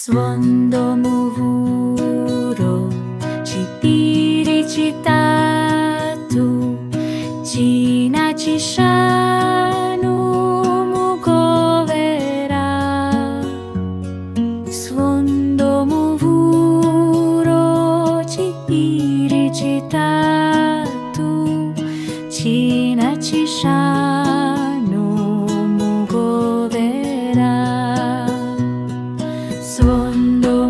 Suondomuvuro chitiri chitatu china chishanu mugovera. Suondomuvuro chitiri chitatu china chishanu mugovera. Suondo